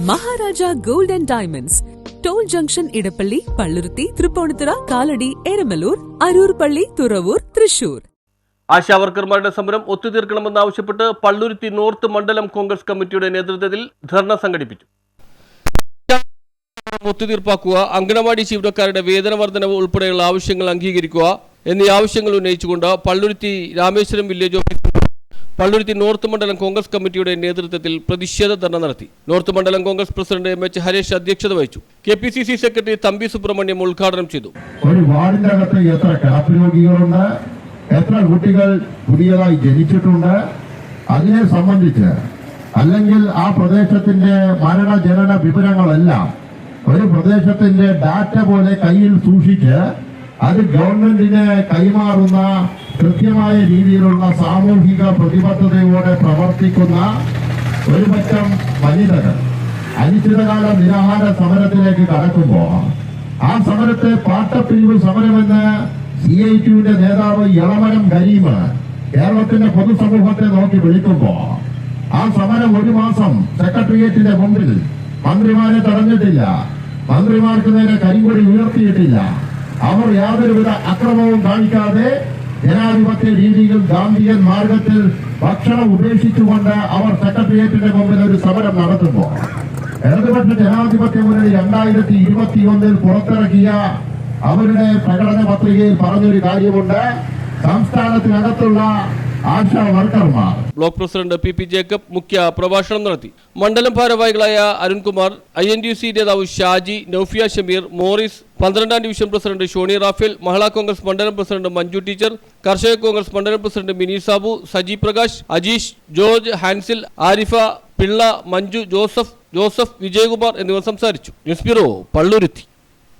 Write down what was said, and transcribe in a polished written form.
Maharaja gold and diamonds, toll junction, Edappally, Palluruthy, Thrippunithura, Kalady, Eramalloor, Aroor Palli, Thuravoor, Thrissur. ആശാവർക്കർമാരുടെ സമരം ഒത്തുതീർക്കണമെന്നാവശ്യപ്പെട്ട് Palluruthy north മണ്ഡലം കോൺഗ്രസ് കമ്മിറ്റിയുടെ നേതൃത്വത്തിൽ ധർണ സംഘടിപ്പിച്ചു. ഒത്തുതീർപ്പാക്കുക, അങ്കണവാടി ജീവനക്കാരുടെ വേതന വർധനവ് ഉൾപ്പെടെയുള്ള ആവശ്യങ്ങൾ അംഗീകരിക്കുക എന്നീ ആവശ്യങ്ങൾ ഉന്നയിച്ചുകൊണ്ട് Palluruthy Rameswaram village office Palluruthy north മണ്ഡലം കോൺഗ്രസ് കമ്മിറ്റിയുടെ നേതൃത്വത്തിൽ പ്രതിഷേധ ധർണ നടത്തി. നോർത്ത് മണ്ഡലം Congress president M H Harish അധ്യക്ഷത വഹിച്ചു. KPCC സെക്രട്ടറി തമ്പി സുബ്രഹ്മണ്യം ഉദ്ഘാടനം ചെയ്തു. ഒരു വാർഡിന്റെ അകത്ത് എത്ര കിടപ്പ് രോഗികളുണ്ട്, എത്ര കുട്ടികൾ പുതിയതായി ജനിച്ചിട്ടുണ്ട്, അതിനെ സംബന്ധിച്ച് അല്ലെങ്കിൽ ആ പ്രദേശത്തിന്റെ മരണജനന വിവരങ്ങളെല്ലാം ഒരു പ്രദേശത്തിന്റെ ഡാറ്റ പോലെ കയ്യിൽ സൂക്ഷിച്ച് അത് ഗവൺമെന്റിന് കൈമാറുന്ന കൃത്യമായ രീതിയിലുള്ള സാമൂഹിക പ്രതിബദ്ധതയോടെ പ്രവർത്തിക്കുന്ന ഒരു പറ്റം വനിതകൾ അനിശ്ചിതകാല നിരാഹാര സമരത്തിലേക്ക് കടക്കുമ്പോൾ ആ സമരത്തെ പാട്ടപ്പിരിവ് സമരമെന്ന് CITയുടെ നേതാവ് ഇളമരം കരീമ് കേരളത്തിന്റെ പൊതുസമൂഹത്തെ നോക്കി വിളിക്കുമ്പോൾ ആ സമരം ഒരു മാസം സെക്രട്ടേറിയറ്റിന്റെ മുമ്പിൽ മന്ത്രിമാരെ തടഞ്ഞിട്ടില്ല, മന്ത്രിമാർക്ക് നേരെ കരിങ്കൊടി ഉയർത്തിയിട്ടില്ല. അവർ യാതൊരുവിധ അക്രമവും കാണിക്കാതെ ജനാധിപത്യ രീതിയിൽ ഗാന്ധിയൻ മാർഗത്തിൽ ഭക്ഷണം ഉപേക്ഷിച്ചുകൊണ്ട് അവർ സെക്രട്ടേറിയറ്റിന്റെ മുമ്പിൽ ഒരു സമരം നടത്തുമ്പോൾ ഇടതുപക്ഷ ജനാധിപത്യ മുന്നണി 2021 പുറത്തിറക്കിയ അവരുടെ പ്രകടന പത്രികയിൽ പറഞ്ഞൊരു കാര്യമുണ്ട്. സംസ്ഥാനത്തിനകത്തുള്ള ആശാ വർക്കർമാർ. ബ്ലോക്ക് പ്രസിഡന്റ് PP ജേക്കബ് മുഖ്യ പ്രഭാഷണം നടത്തി. മണ്ഡലം ഭാരവാഹികളായ അരുൺകുമാർ, INTUC നേതാവ് ഷാജി, നൌഫിയ ഷമീർ, മോറിസ്, 12ാം division president Shony Raphael, Mahila Congress മണ്ഡലം പ്രസിഡന്റ് മഞ്ജു ടീച്ചർ, കർഷക കോൺഗ്രസ് മണ്ഡലം president Mini Sabu, Saji Prakash, Ajeesh, George, Hansil, Arifa, Pillai, Manju, Joseph, Vijayakumar എന്നിവർ സംസാരിച്ചു. News bureau, Palluruthy.